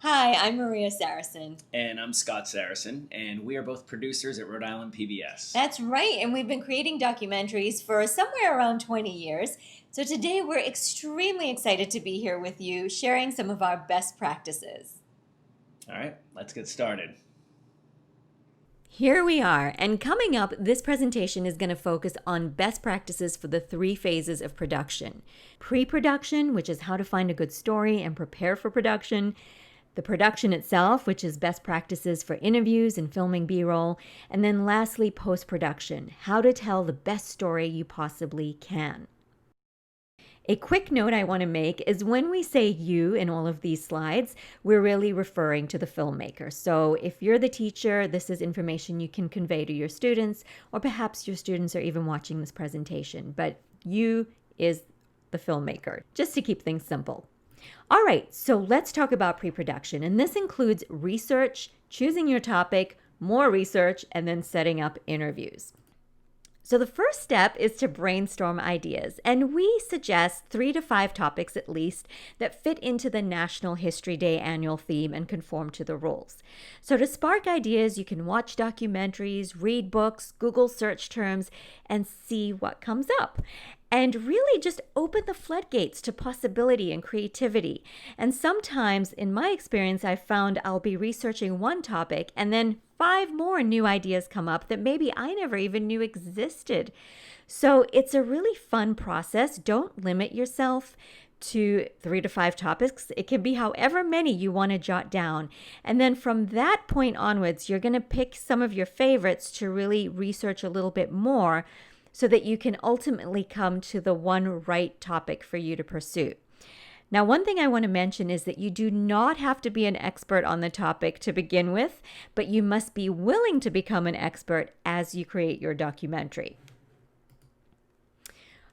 Hi, I'm Maria Saracen. And I'm Scott Saracen, and we are both producers at Rhode Island PBS. That's right, and we've been creating documentaries for somewhere around 20 years. So today we're extremely excited to be here with you, sharing some of our best practices. All right, let's get started. Here we are, and coming up, this presentation is going to focus on best practices for the 3 phases of production. Pre-production, which is how to find a good story and prepare for production. The production itself, which is best practices for interviews and filming B-roll. And then lastly, post-production, how to tell the best story you possibly can. A quick note I want to make is when we say you in all of these slides, we're really referring to the filmmaker. So if you're the teacher, this is information you can convey to your students, or perhaps your students are even watching this presentation, but you is the filmmaker, just to keep things simple. All right, so let's talk about pre-production, and this includes research, choosing your topic, more research, and then setting up interviews. So the first step is to brainstorm ideas, and we suggest 3 to 5 topics at least that fit into the National History Day annual theme and conform to the rules. So to spark ideas, you can watch documentaries, read books, Google search terms, and see what comes up. And really just open the floodgates to possibility and creativity. And sometimes, in my experience, I've found I'll be researching one topic and then 5 more new ideas come up that maybe I never even knew existed. So it's a really fun process. Don't limit yourself to 3 to 5 topics. It can be however many you want to jot down. And then from that point onwards, you're going to pick some of your favorites to really research a little bit more, so that you can ultimately come to the one right topic for you to pursue. Now, one thing I want to mention is that you do not have to be an expert on the topic to begin with, but you must be willing to become an expert as you create your documentary.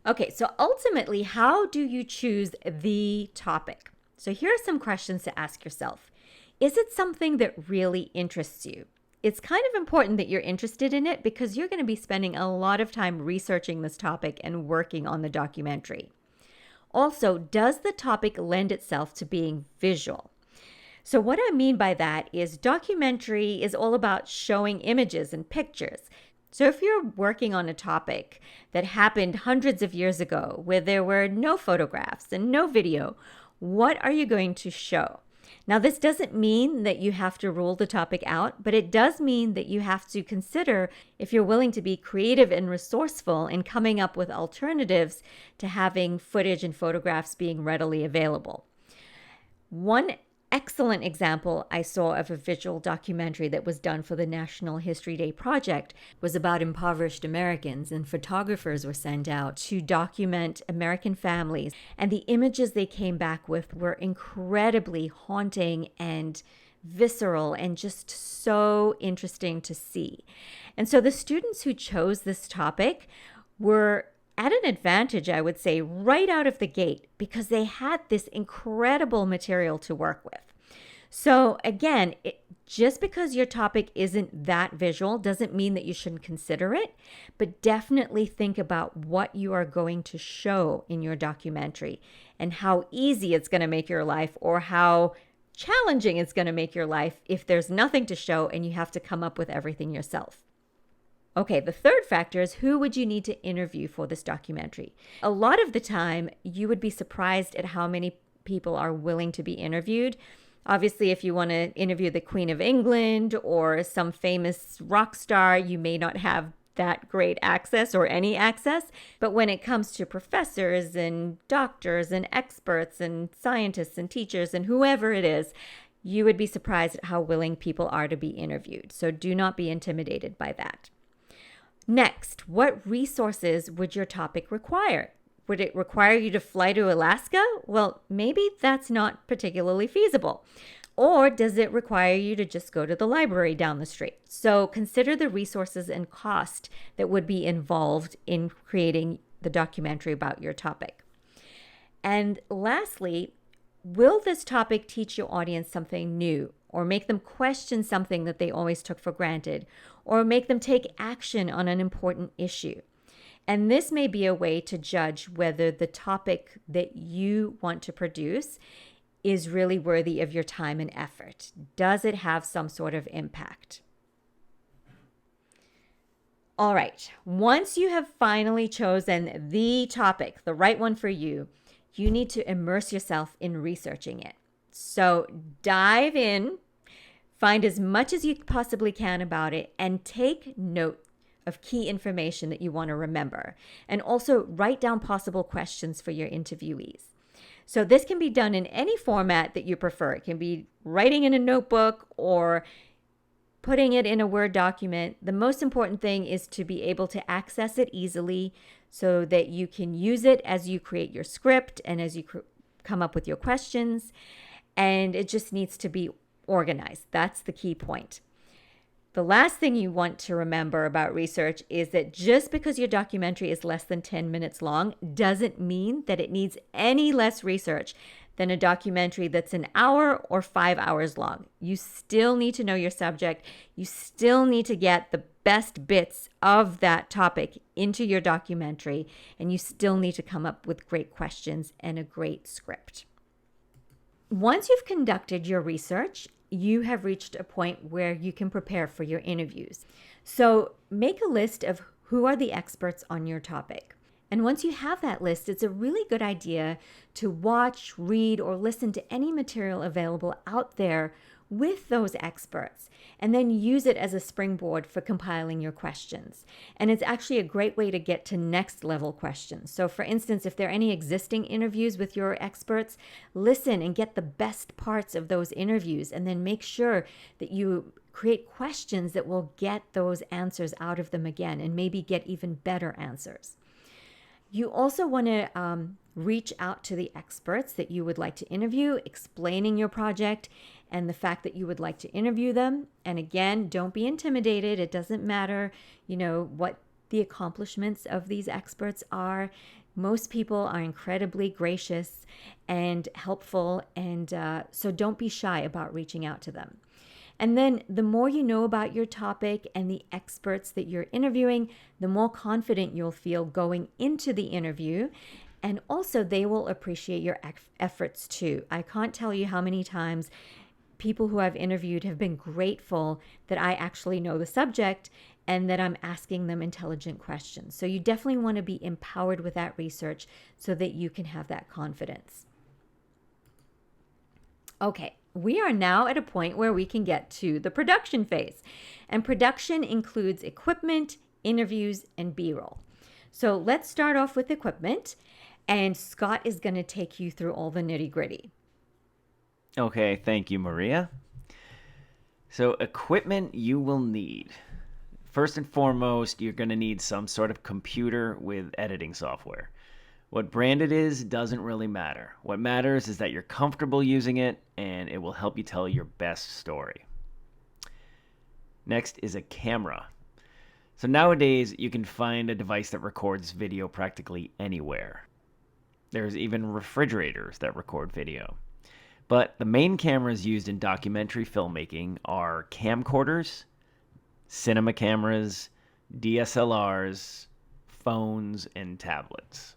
Okay, so ultimately, how do you choose the topic? So here are some questions to ask yourself. Is it something that really interests you? It's kind of important that you're interested in it because you're going to be spending a lot of time researching this topic and working on the documentary. Also, does the topic lend itself to being visual? So what I mean by that is documentary is all about showing images and pictures. So if you're working on a topic that happened hundreds of years ago where there were no photographs and no video, what are you going to show? Now, this doesn't mean that you have to rule the topic out, but it does mean that you have to consider if you're willing to be creative and resourceful in coming up with alternatives to having footage and photographs being readily available. One excellent example I saw of a visual documentary that was done for the National History Day project was about impoverished Americans, and photographers were sent out to document American families, and the images they came back with were incredibly haunting and visceral and just so interesting to see. And so the students who chose this topic were at an advantage, I would say, right out of the gate because they had this incredible material to work with. So again, just because your topic isn't that visual doesn't mean that you shouldn't consider it, but definitely think about what you are going to show in your documentary and how easy it's going to make your life or how challenging it's going to make your life if there's nothing to show and you have to come up with everything yourself. Okay, the third factor is who would you need to interview for this documentary? A lot of the time, you would be surprised at how many people are willing to be interviewed. Obviously, if you want to interview the Queen of England or some famous rock star, you may not have that great access or any access. But when it comes to professors and doctors and experts and scientists and teachers and whoever it is, you would be surprised at how willing people are to be interviewed. So do not be intimidated by that. Next, what resources would your topic require? Would it require you to fly to Alaska? Well, maybe that's not particularly feasible. Or does it require you to just go to the library down the street? So consider the resources and cost that would be involved in creating the documentary about your topic. And lastly, will this topic teach your audience something new or make them question something that they always took for granted, or make them take action on an important issue? And this may be a way to judge whether the topic that you want to produce is really worthy of your time and effort? Does it have some sort of impact? All right, once you have finally chosen the topic, the right one for you, you need to immerse yourself in researching it. So dive in, find as much as you possibly can about it, and take note of key information that you want to remember. And also write down possible questions for your interviewees. So this can be done in any format that you prefer. It can be writing in a notebook or putting it in a Word document. The most important thing is to be able to access it easily so that you can use it as you create your script and as you come up with your questions. And it just needs to be organized. That's the key point. The last thing you want to remember about research is that just because your documentary is less than 10 minutes long doesn't mean that it needs any less research than a documentary that's an hour or 5 hours long. You still need to know your subject. You still need to get the best bits of that topic into your documentary, and you still need to come up with great questions and a great script. Once you've conducted your research, you have reached a point where you can prepare for your interviews. So make a list of who are the experts on your topic. And once you have that list, it's a really good idea to watch, read, or listen to any material available out there with those experts, and then use it as a springboard for compiling your questions. And it's actually a great way to get to next level questions. So for instance, if there are any existing interviews with your experts, listen and get the best parts of those interviews, and then make sure that you create questions that will get those answers out of them again, and maybe get even better answers. You also want to reach out to the experts that you would like to interview, explaining your project and the fact that you would like to interview them. And again, don't be intimidated. It doesn't matter, what the accomplishments of these experts are. Most people are incredibly gracious and helpful, and so don't be shy about reaching out to them. And then the more you know about your topic and the experts that you're interviewing, the more confident you'll feel going into the interview. And also, they will appreciate your efforts too. I can't tell you how many times people who I've interviewed have been grateful that I actually know the subject and that I'm asking them intelligent questions. So you definitely want to be empowered with that research so that you can have that confidence. Okay, we are now at a point where we can get to the production phase. And production includes equipment, interviews, and B-roll. So let's start off with equipment, and Scott is going to take you through all the nitty-gritty. Okay, thank you, Maria. So equipment you will need. First and foremost, you're going to need some sort of computer with editing software. What brand it is doesn't really matter. What matters is that you're comfortable using it and it will help you tell your best story. Next is a camera. So nowadays, you can find a device that records video practically anywhere. There's even refrigerators that record video. But the main cameras used in documentary filmmaking are camcorders, cinema cameras, DSLRs, phones, and tablets.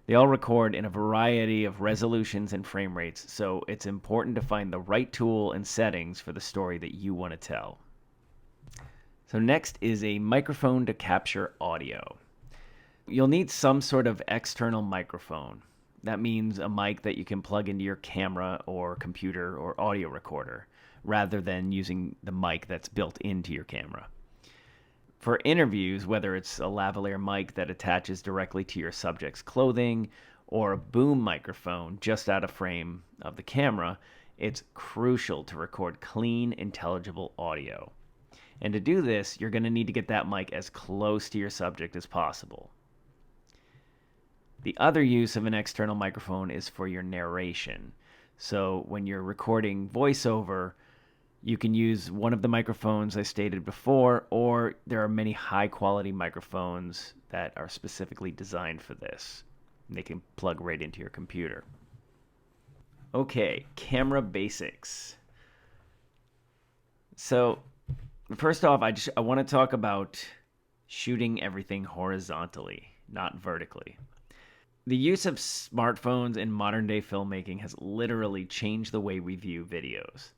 They all record in a variety of resolutions and frame rates, so it's important to find the right tool and settings for the story that you want to tell. So next is a microphone to capture audio. You'll need some sort of external microphone. That means a mic that you can plug into your camera or computer or audio recorder, rather than using the mic that's built into your camera. For interviews, whether it's a lavalier mic that attaches directly to your subject's clothing or a boom microphone just out of frame of the camera, it's crucial to record clean, intelligible audio. And to do this, you're going to need to get that mic as close to your subject as possible. The other use of an external microphone is for your narration. So when you're recording voiceover, you can use one of the microphones I stated before, or there are many high-quality microphones that are specifically designed for this. They can plug right into your computer. Okay, camera basics. So first off, I want to talk about shooting everything horizontally, not vertically. The use of smartphones in modern day filmmaking has literally changed the way we view videos.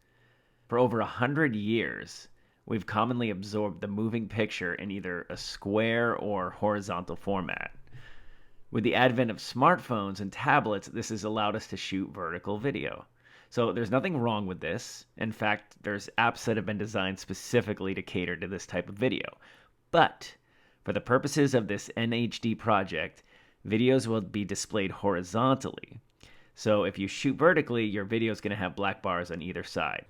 For over 100 years, we've commonly absorbed the moving picture in either a square or horizontal format. With the advent of smartphones and tablets, this has allowed us to shoot vertical video. So there's nothing wrong with this. In fact, there's apps that have been designed specifically to cater to this type of video. But for the purposes of this NHD project, videos will be displayed horizontally. So if you shoot vertically, your video is going to have black bars on either side.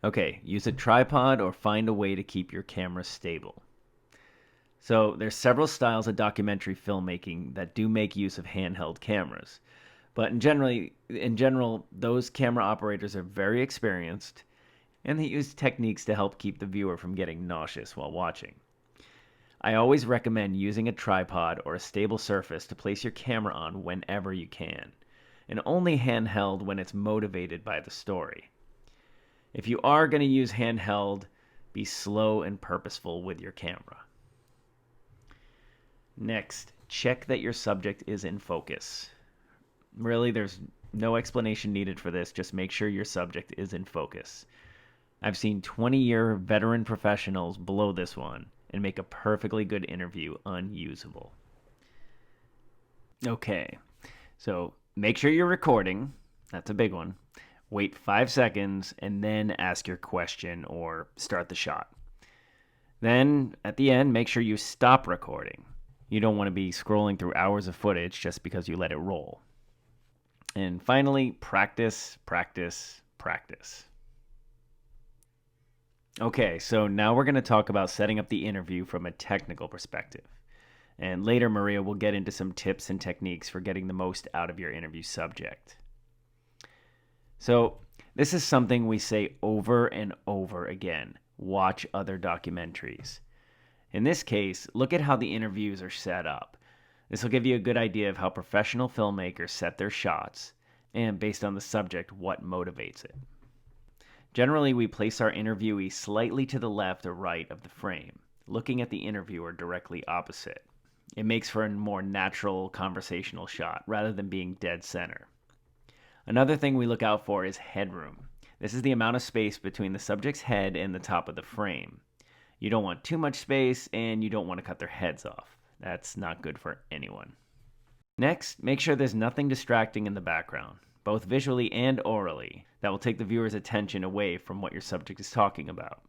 Okay, use a tripod or find a way to keep your camera stable. So there's several styles of documentary filmmaking that do make use of handheld cameras. But in general, those camera operators are very experienced and they use techniques to help keep the viewer from getting nauseous while watching. I always recommend using a tripod or a stable surface to place your camera on whenever you can, and only handheld when it's motivated by the story. If you are going to use handheld, be slow and purposeful with your camera. Next, check that your subject is in focus. Really, there's no explanation needed for this, just make sure your subject is in focus. I've seen 20-year veteran professionals blow this one and make a perfectly good interview unusable. Okay, so make sure you're recording. That's a big one. Wait 5 seconds and then ask your question or start the shot. Then, at the end, make sure you stop recording. You don't want to be scrolling through hours of footage just because you let it roll. And finally, practice, practice, practice. Okay, so now we're going to talk about setting up the interview from a technical perspective. And later, Maria will get into some tips and techniques for getting the most out of your interview subject. So, this is something we say over and over again. Watch other documentaries. In this case, look at how the interviews are set up. This will give you a good idea of how professional filmmakers set their shots, and based on the subject, what motivates it. Generally, we place our interviewee slightly to the left or right of the frame, looking at the interviewer directly opposite. It makes for a more natural conversational shot, rather than being dead center. Another thing we look out for is headroom. This is the amount of space between the subject's head and the top of the frame. You don't want too much space, and you don't want to cut their heads off. That's not good for anyone. Next, make sure there's nothing distracting in the background, both visually and orally, that will take the viewer's attention away from what your subject is talking about.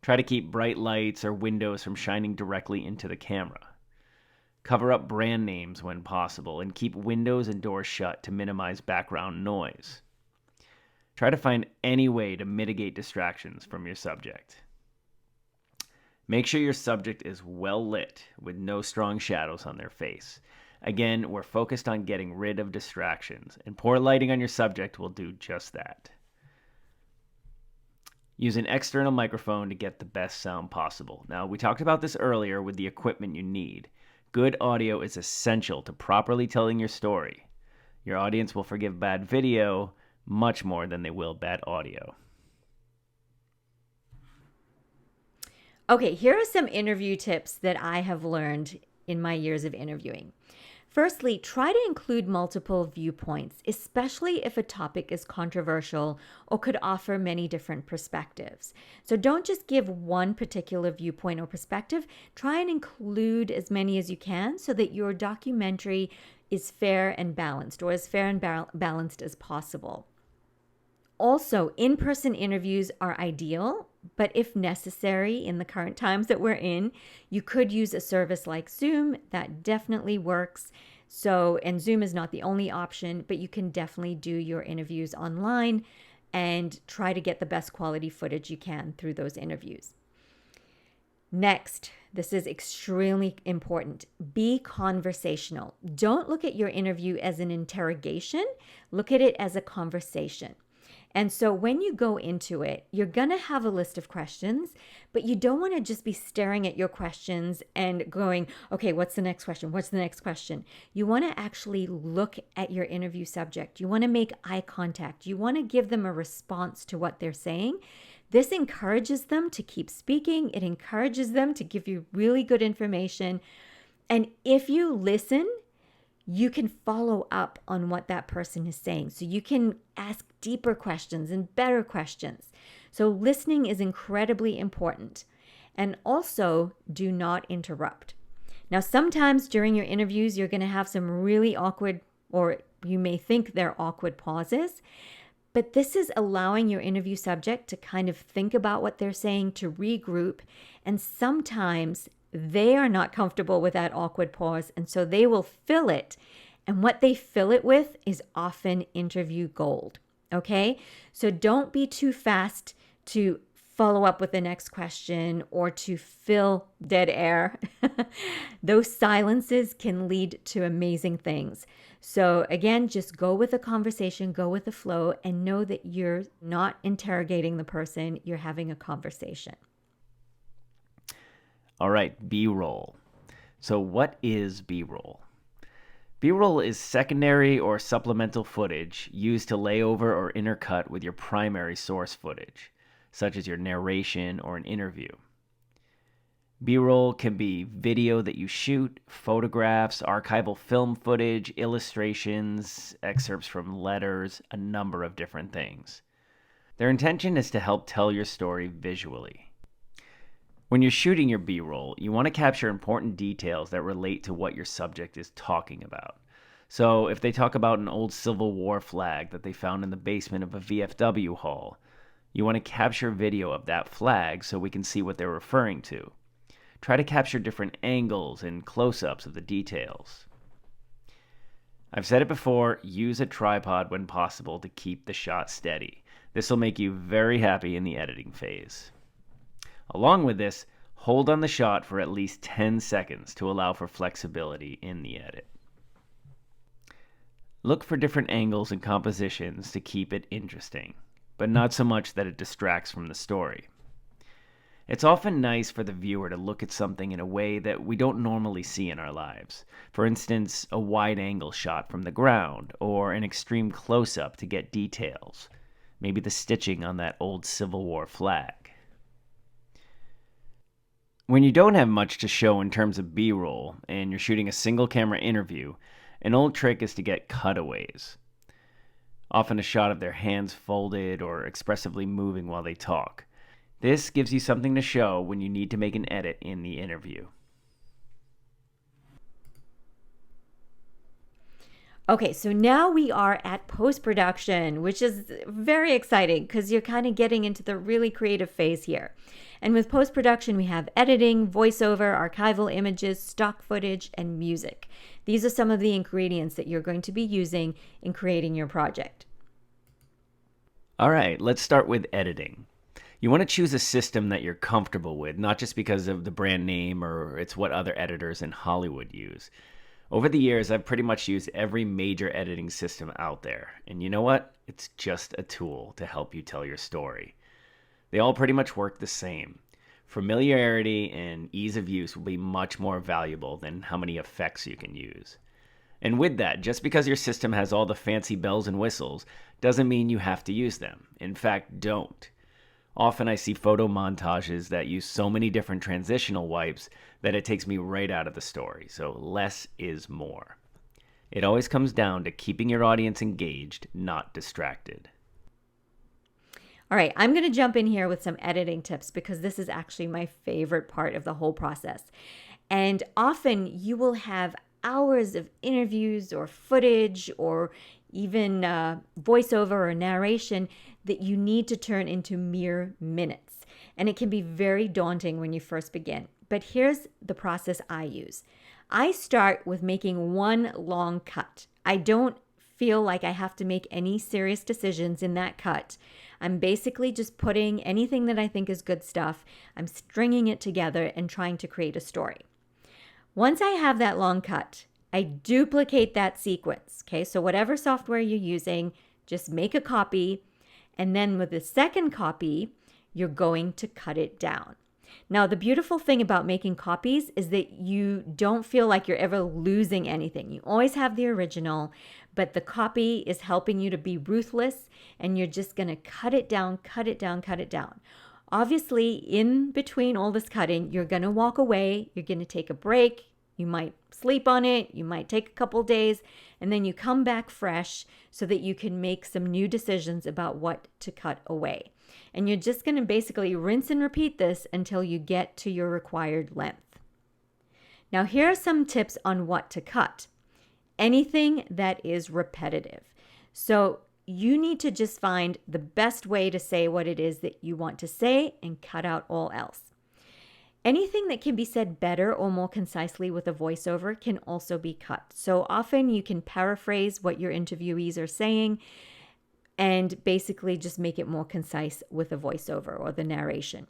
Try to keep bright lights or windows from shining directly into the camera. Cover up brand names when possible, and keep windows and doors shut to minimize background noise. Try to find any way to mitigate distractions from your subject. Make sure your subject is well lit with no strong shadows on their face. Again, we're focused on getting rid of distractions, and poor lighting on your subject will do just that. Use an external microphone to get the best sound possible. Now, we talked about this earlier with the equipment you need. Good audio is essential to properly telling your story. Your audience will forgive bad video much more than they will bad audio. Okay, here are some interview tips that I have learned in my years of interviewing. Firstly, try to include multiple viewpoints, especially if a topic is controversial or could offer many different perspectives. So don't just give one particular viewpoint or perspective. Try and include as many as you can so that your documentary is fair and balanced, or as fair and balanced as possible. Also, in-person interviews are ideal, but if necessary in the current times that we're in, you could use a service like Zoom. That definitely works. And Zoom is not the only option, but you can definitely do your interviews online and try to get the best quality footage you can through those interviews. Next, this is extremely important. Be conversational. Don't look at your interview as an interrogation. Look at it as a conversation. And so when you go into it, you're going to have a list of questions, but you don't want to just be staring at your questions and going, okay, what's the next question? What's the next question? You want to actually look at your interview subject. You want to make eye contact. You want to give them a response to what they're saying. This encourages them to keep speaking. It encourages them to give you really good information. And if you listen, you can follow up on what that person is saying. So you can ask deeper questions and better questions. So listening is incredibly important. And also, do not interrupt. Now, sometimes during your interviews, you're going to have some really awkward, or you may think they're awkward pauses, but this is allowing your interview subject to kind of think about what they're saying, to regroup. And sometimes they are not comfortable with that awkward pause, and so they will fill it. And what they fill it with is often interview gold. Okay? So don't be too fast to follow up with the next question or to fill dead air. Those silences can lead to amazing things. So again, just go with the conversation, go with the flow, and know that you're not interrogating the person, you're having a conversation. All right, B-roll. So what is B-roll? B-roll is secondary or supplemental footage used to lay over or intercut with your primary source footage, such as your narration or an interview. B-roll can be video that you shoot, photographs, archival film footage, illustrations, excerpts from letters, a number of different things. Their intention is to help tell your story visually. When you're shooting your B-roll, you want to capture important details that relate to what your subject is talking about. So if they talk about an old Civil War flag that they found in the basement of a VFW hall, you want to capture video of that flag so we can see what they're referring to. Try to capture different angles and close-ups of the details. I've said it before, use a tripod when possible to keep the shot steady. This will make you very happy in the editing phase. Along with this, hold on the shot for at least 10 seconds to allow for flexibility in the edit. Look for different angles and compositions to keep it interesting, but not so much that it distracts from the story. It's often nice for the viewer to look at something in a way that we don't normally see in our lives. For instance, a wide-angle shot from the ground, or an extreme close-up to get details. Maybe the stitching on that old Civil War flag. When you don't have much to show in terms of B-roll, and you're shooting a single-camera interview, an old trick is to get cutaways. Often a shot of their hands folded or expressively moving while they talk. This gives you something to show when you need to make an edit in the interview. Okay, so now we are at post-production, which is very exciting because you're kind of getting into the really creative phase here. And with post-production, we have editing, voiceover, archival images, stock footage, and music. These are some of the ingredients that you're going to be using in creating your project. All right, let's start with editing. You want to choose a system that you're comfortable with, not just because of the brand name or it's what other editors in Hollywood use. Over the years, I've pretty much used every major editing system out there. And you know what? It's just a tool to help you tell your story. They all pretty much work the same. Familiarity and ease of use will be much more valuable than how many effects you can use. And with that, just because your system has all the fancy bells and whistles doesn't mean you have to use them. In fact, don't. Often I see photo montages that use so many different transitional wipes that it takes me right out of the story. So less is more. It always comes down to keeping your audience engaged, not distracted. All right, I'm going to jump in here with some editing tips because this is actually my favorite part of the whole process. And often you will have hours of interviews or footage or even voiceover or narration that you need to turn into mere minutes. And it can be very daunting when you first begin. But here's the process I use. I start with making one long cut. I don't feel like I have to make any serious decisions in that cut. I'm basically just putting anything that I think is good stuff. I'm stringing it together and trying to create a story. Once I have that long cut, I duplicate that sequence. Okay, so whatever software you're using, just make a copy. And then with the second copy, you're going to cut it down. Now, the beautiful thing about making copies is that you don't feel like you're ever losing anything. You always have the original, but the copy is helping you to be ruthless, and you're just going to cut it down, cut it down, cut it down. Obviously, in between all this cutting, you're going to walk away, you're going to take a break, You might sleep on it, you might take a couple days, and then you come back fresh so that you can make some new decisions about what to cut away. And you're just going to basically rinse and repeat this until you get to your required length. Now, here are some tips on what to cut. Anything that is repetitive. So you need to just find the best way to say what it is that you want to say and cut out all else. Anything that can be said better or more concisely with a voiceover can also be cut. So often you can paraphrase what your interviewees are saying and basically just make it more concise with a voiceover or the narration.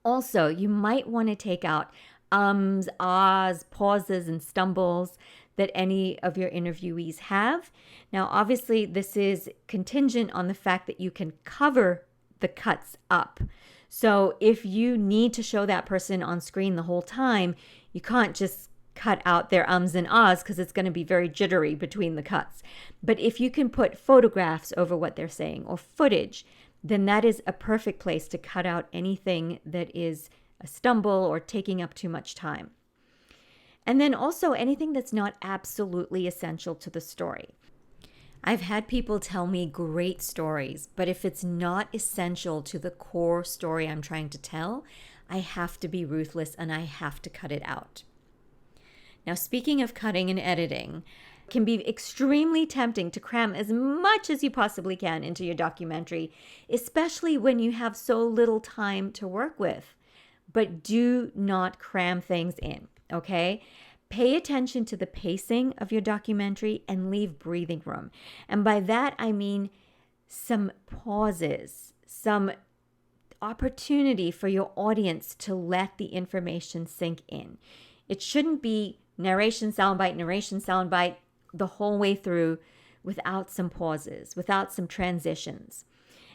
Also, you might want to take out ums, ahs, pauses, and stumbles that any of your interviewees have. Now, obviously, this is contingent on the fact that you can cover the cuts up. So if you need to show that person on screen the whole time, you can't just cut out their ums and ahs because it's going to be very jittery between the cuts. But if you can put photographs over what they're saying or footage, then that is a perfect place to cut out anything that is a stumble or taking up too much time. And then also anything that's not absolutely essential to the story. I've had people tell me great stories, but if it's not essential to the core story I'm trying to tell, I have to be ruthless and I have to cut it out. Now, speaking of cutting and editing, it can be extremely tempting to cram as much as you possibly can into your documentary, especially when you have so little time to work with. But do not cram things in, okay? Pay attention to the pacing of your documentary and leave breathing room. And by that, I mean some pauses, some opportunity for your audience to let the information sink in. It shouldn't be narration, soundbite, the whole way through without some pauses, without some transitions.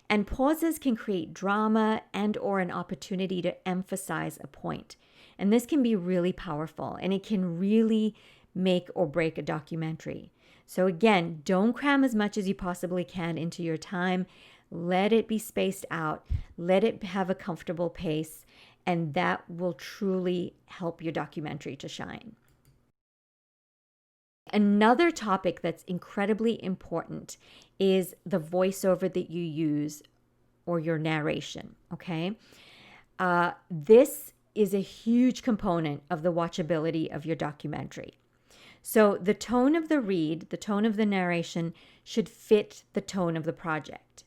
And pauses can create drama and or an opportunity to emphasize a point. And this can be really powerful and it can really make or break a documentary. So again, don't cram as much as you possibly can into your time. Let it be spaced out. Let it have a comfortable pace, and that will truly help your documentary to shine. Another topic that's incredibly important is the voiceover that you use or your narration, okay? This is a huge component of the watchability of your documentary. So the tone of the read, the tone of the narration should fit the tone of the project.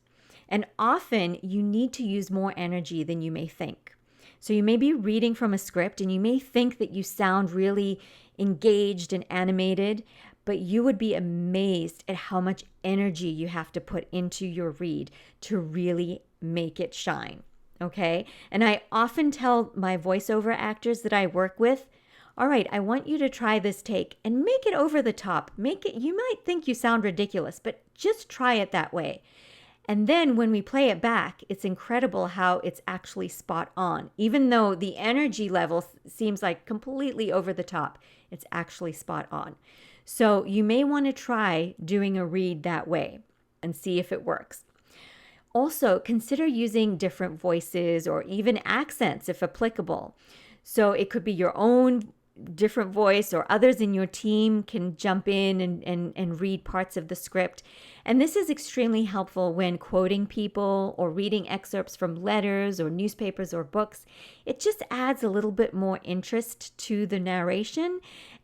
And often you need to use more energy than you may think. So you may be reading from a script and you may think that you sound really engaged and animated, but you would be amazed at how much energy you have to put into your read to really make it shine. Okay. And I often tell my voiceover actors that I work with, all right, I want you to try this take and make it over the top. You might think you sound ridiculous, but just try it that way. And then when we play it back, it's incredible how it's actually spot on. Even though the energy level seems like completely over the top, it's actually spot on. So you may want to try doing a read that way and see if it works. Also, consider using different voices or even accents if applicable. So it could be your own different voice, or others in your team can jump in and read parts of the script. And this is extremely helpful when quoting people or reading excerpts from letters or newspapers or books. It just adds a little bit more interest to the narration,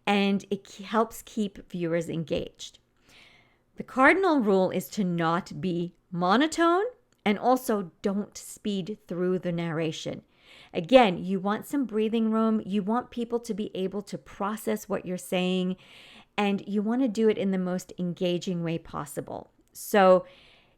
and it helps keep viewers engaged. The cardinal rule is to not be monotone, and also don't speed through the narration. Again, you want some breathing room. You want people to be able to process what you're saying, and you want to do it in the most engaging way possible. So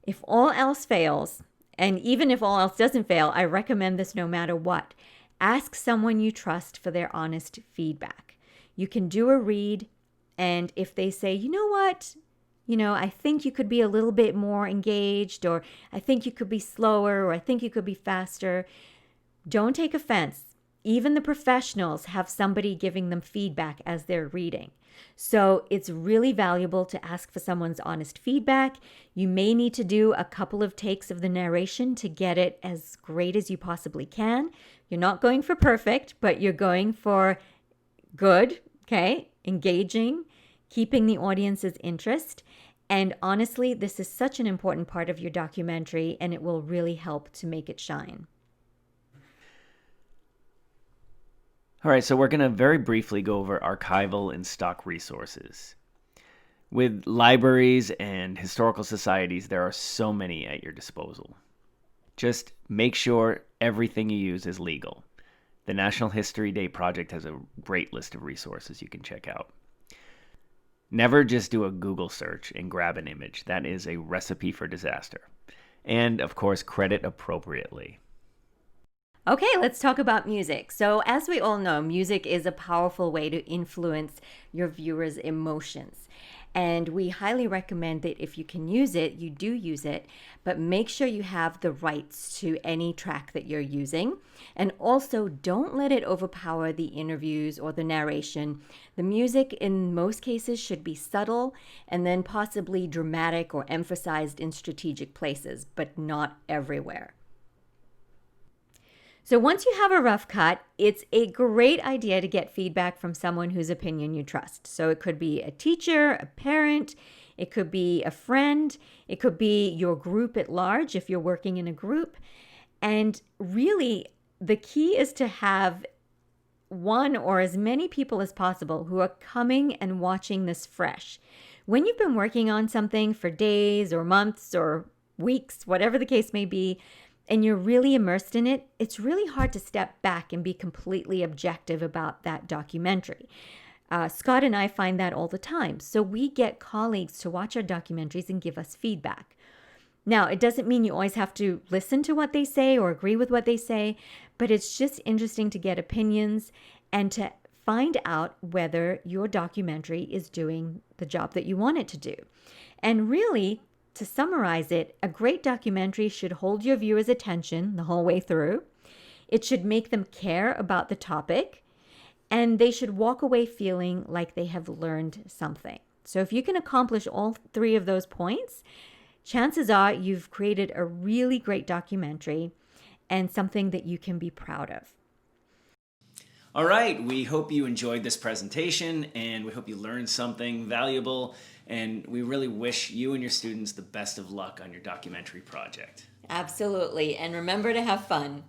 if all else fails, and even if all else doesn't fail, I recommend this no matter what. Ask someone you trust for their honest feedback. You can do a read, and if they say, you know what? I think you could be a little bit more engaged, or I think you could be slower, or I think you could be faster. Don't take offense. Even the professionals have somebody giving them feedback as they're reading. So it's really valuable to ask for someone's honest feedback. You may need to do a couple of takes of the narration to get it as great as you possibly can. You're not going for perfect, but you're going for good, okay, engaging, keeping the audience's interest. And honestly, this is such an important part of your documentary, and it will really help to make it shine. All right, so we're going to very briefly go over archival and stock resources. With libraries and historical societies, there are so many at your disposal. Just make sure everything you use is legal. The National History Day Project has a great list of resources you can check out. Never just do a Google search and grab an image. That is a recipe for disaster. And, of course, credit appropriately. Okay, let's talk about music. So, as we all know, music is a powerful way to influence your viewers' emotions. And we highly recommend that if you can use it, you do use it, but make sure you have the rights to any track that you're using. And also, don't let it overpower the interviews or the narration. The music, in most cases, should be subtle and then possibly dramatic or emphasized in strategic places, but not everywhere. So once you have a rough cut, it's a great idea to get feedback from someone whose opinion you trust. So it could be a teacher, a parent, it could be a friend, it could be your group at large if you're working in a group. And really, the key is to have one or as many people as possible who are coming and watching this fresh. When you've been working on something for days or months or weeks, whatever the case may be, and you're really immersed in it, it's really hard to step back and be completely objective about that documentary. Scott and I find that all the time. So we get colleagues to watch our documentaries and give us feedback. Now, it doesn't mean you always have to listen to what they say or agree with what they say, but it's just interesting to get opinions and to find out whether your documentary is doing the job that you want it to do. And really, to summarize it, a great documentary should hold your viewers' attention the whole way through. It should make them care about the topic, and they should walk away feeling like they have learned something. So if you can accomplish all three of those points, chances are you've created a really great documentary and something that you can be proud of. All right, we hope you enjoyed this presentation and we hope you learned something valuable, and we really wish you and your students the best of luck on your documentary project. Absolutely. And remember to have fun.